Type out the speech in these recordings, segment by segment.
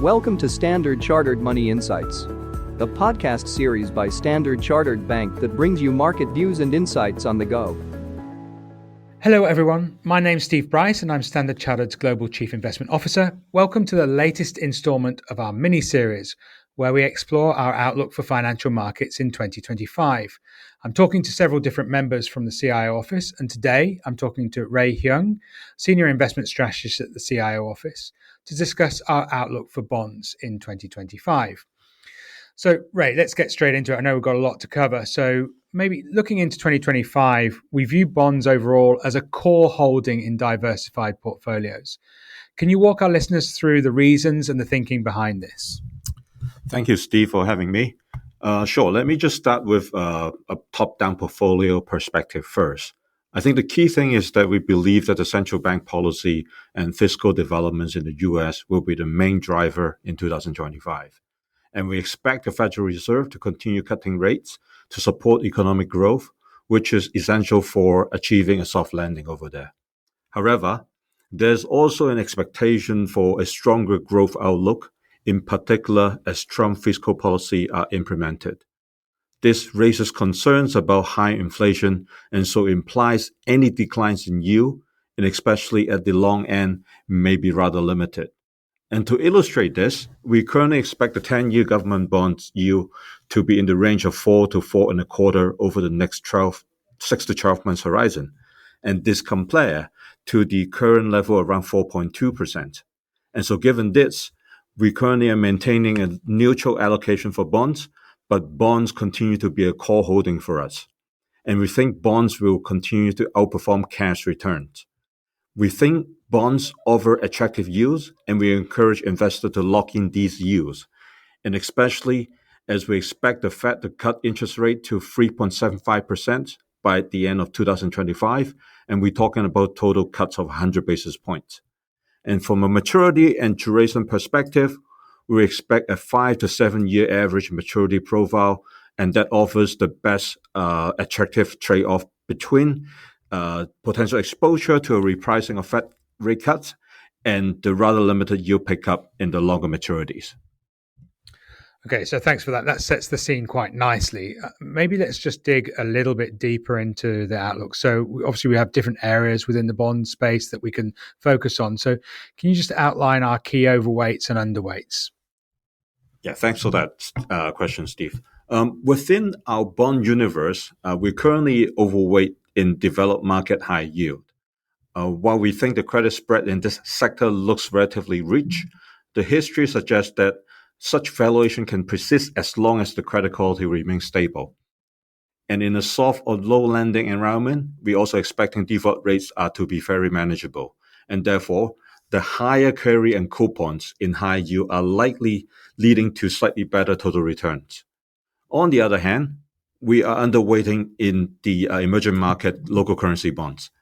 Welcome to Standard Chartered Money Insights, a podcast series by Standard Chartered Bank that brings you market views and insights on the go. Hello everyone, my name's Steve Brice and I'm Standard Chartered's Global Chief Investment Officer. Welcome to the latest instalment of our mini-series where we explore our outlook for financial markets in 2025. I'm talking to several different members from the CIO office, and today I'm talking to Heung, Senior Investment Strategist at the CIO office, to discuss our outlook for bonds in 2025. So, Ray, let's get straight into it. I know we've got a lot to cover. So maybe looking into 2025, we view bonds overall as a core holding in diversified portfolios. Can you walk our listeners through the reasons and the thinking behind this? Thank you, Steve, for having me. Sure. Let me just start with a top-down portfolio perspective first. I think the key thing is that we believe that the central bank policy and fiscal developments in the U.S. will be the main driver in 2025. And we expect the Federal Reserve to continue cutting rates to support economic growth, which is essential for achieving a soft landing over there. However, there's also an expectation for a stronger growth outlook, in particular as Trump fiscal policy are implemented. This raises concerns about high inflation and so implies any declines in yield, and especially at the long end, may be rather limited. And to illustrate this, we currently expect the 10-year government bonds yield to be in the range of 4 to 4.25 over the next 6 to 12 months horizon. And this compare to the current level around 4.2%. And so given this, we currently are maintaining a neutral allocation for bonds, but bonds continue to be a core holding for us. And we think bonds will continue to outperform cash returns. We think bonds offer attractive yields, and we encourage investors to lock in these yields, and especially as we expect the Fed to cut interest rate to 3.75% by the end of 2025, and we're talking about total cuts of 100 basis points. And from a maturity and duration perspective, we expect a 5 to 7 year average maturity profile, and that offers the best attractive trade-off between potential exposure to a repricing of Fed rate cuts and the rather limited yield pickup in the longer maturities. Okay, so thanks for that. That sets the scene quite nicely. Maybe let's just dig a little bit deeper into the outlook. So obviously we have different areas within the bond space that we can focus on. So can you just outline our key overweights and underweights? Yeah, thanks for that question, Steve. Within our bond universe, we're currently overweight in developed market high yield. While we think the credit spread in this sector looks relatively rich, the history suggests that such valuation can persist as long as the credit quality remains stable. And in a soft or low lending environment, we're also expecting default rates are to be very manageable. And therefore, the higher carry and coupons in high yield are likely leading to slightly better total returns. On the other hand, we are underweighting in the emerging market local currency bonds.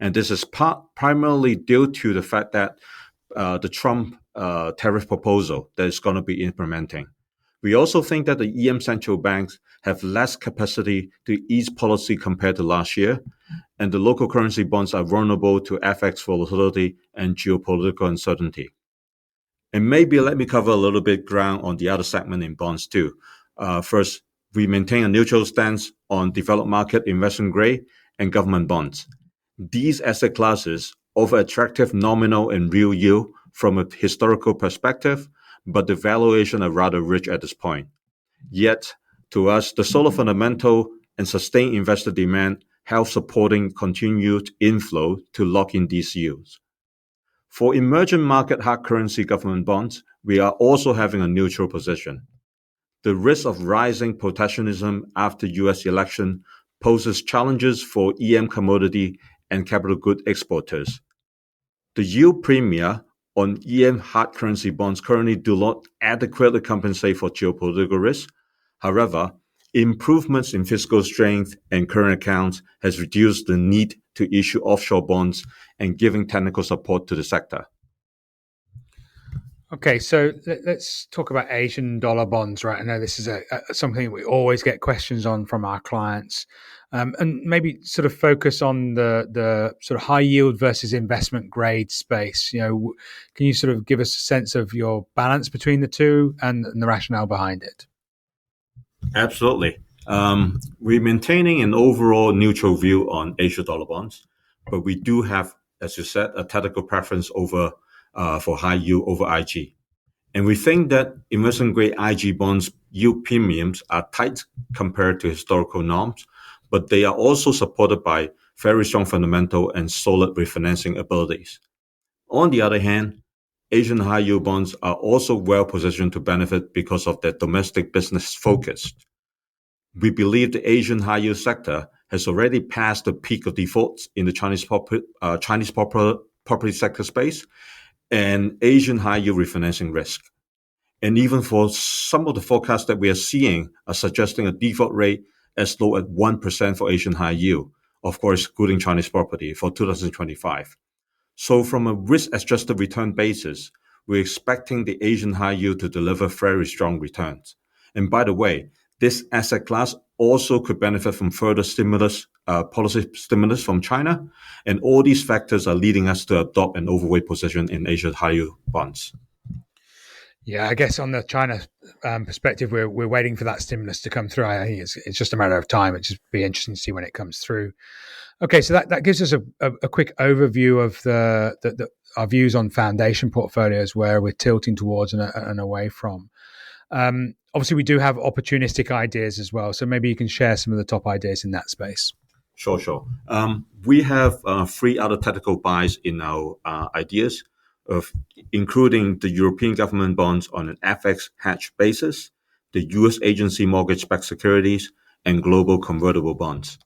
And this is primarily due to the fact that the Trump tariff proposal that is going to be implementing. We also think that the EM central banks have less capacity to ease policy compared to last year, and the local currency bonds are vulnerable to FX volatility and geopolitical uncertainty. And maybe let me cover a little bit ground on the other segment in bonds too. First, we maintain a neutral stance on developed market investment grade and government bonds. These asset classes offer attractive nominal and real yield from a historical perspective, but the valuation are rather rich at this point. Yet, to us, the solid fundamental and sustained investor demand help supporting continued inflow to lock in these yields. For emerging market hard currency government bonds, we are also having a neutral position. The risk of rising protectionism after U.S. election poses challenges for EM commodity and capital good exporters. The yield premia on EM hard currency bonds currently do not adequately compensate for geopolitical risk. However, improvements in fiscal strength and current accounts has reduced the need to issue offshore bonds and giving technical support to the sector. Okay, so let's talk about Asian dollar bonds, right? I know this is something we always get questions on from our clients, and maybe sort of focus on the sort of high yield versus investment grade space. Can you sort of give us a sense of your balance between the two and the rationale behind it? Absolutely. We're maintaining an overall neutral view on Asia dollar bonds, but we do have, as you said, a tactical preference for high yield over IG. And we think that investment grade IG bonds yield premiums are tight compared to historical norms, but they are also supported by very strong fundamental and solid refinancing abilities. On the other hand, Asian high yield bonds are also well positioned to benefit because of their domestic business focus. We believe the Asian high yield sector has already passed the peak of defaults in the Chinese property sector space and Asian high yield refinancing risk. And even for some of the forecasts that we are seeing are suggesting a default rate as low as 1% for Asian high yield, of course, including Chinese property for 2025. So from a risk-adjusted return basis, we're expecting the Asian high yield to deliver very strong returns. And by the way, this asset class also could benefit from further policy stimulus from China. And all these factors are leading us to adopt an overweight position in Asia high yield bonds. Yeah, I guess on the China perspective, we're waiting for that stimulus to come through. I think it's just a matter of time. It'd just be interesting to see when it comes through. Okay, so that gives us a quick overview of our views on foundation portfolios, where we're tilting towards and away from. Obviously, we do have opportunistic ideas as well. So maybe you can share some of the top ideas in that space. Sure. We have 3 other tactical buys in our ideas, including the European government bonds on an FX hedge basis, the U.S. agency mortgage-backed securities, and global convertible bonds.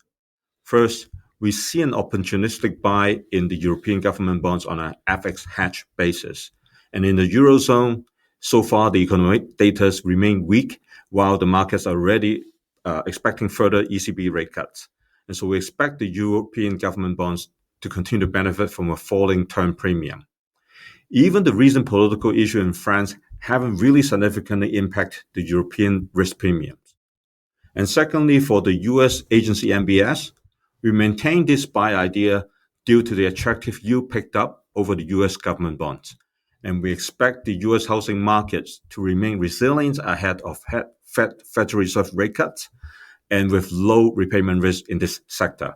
First, we see an opportunistic buy in the European government bonds on an FX hedge basis. And in the Eurozone, so far the economic data remain weak, while the markets are already expecting further ECB rate cuts. And so we expect the European government bonds to continue to benefit from a falling term premium. Even the recent political issue in France haven't really significantly impacted the European risk premiums. And secondly, for the US agency MBS, we maintain this buy idea due to the attractive yield picked up over the US government bonds. And we expect the US housing markets to remain resilient ahead of Federal Reserve rate cuts and with low repayment risk in this sector.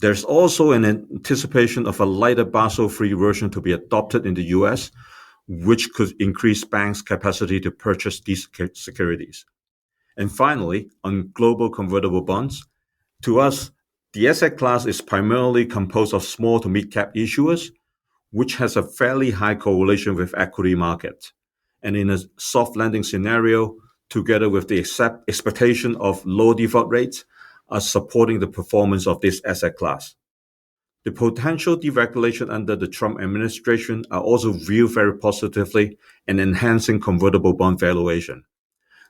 There's also an anticipation of a lighter Basel III version to be adopted in the US, which could increase banks' capacity to purchase these securities. And finally, on global convertible bonds, to us, the asset class is primarily composed of small to mid-cap issuers, which has a fairly high correlation with equity markets. And in a soft landing scenario, together with the expectation of low default rates, are supporting the performance of this asset class. The potential deregulation under the Trump administration are also viewed very positively in enhancing convertible bond valuation.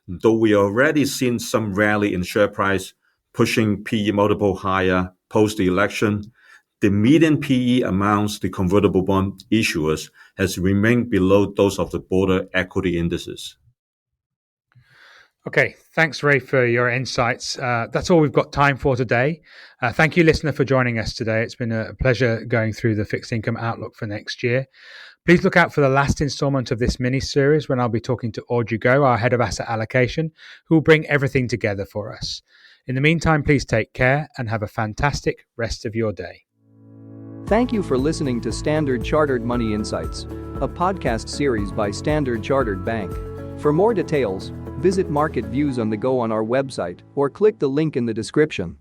Though we already seen some rally in share price pushing PE multiple higher post the election, the median PE amounts the convertible bond issuers has remained below those of the broader equity indices. Okay, thanks, Ray, for your insights. That's all we've got time for today. Thank you, listener, for joining us today. It's been a pleasure going through the fixed income outlook for next year. Please look out for the last installment of this mini-series when I'll be talking to Audrey Go, our head of asset allocation, who will bring everything together for us. In the meantime, please take care and have a fantastic rest of your day. Thank you for listening to Standard Chartered Money Insights, a podcast series by Standard Chartered Bank. For more details, visit Market Views on the Go on our website or click the link in the description.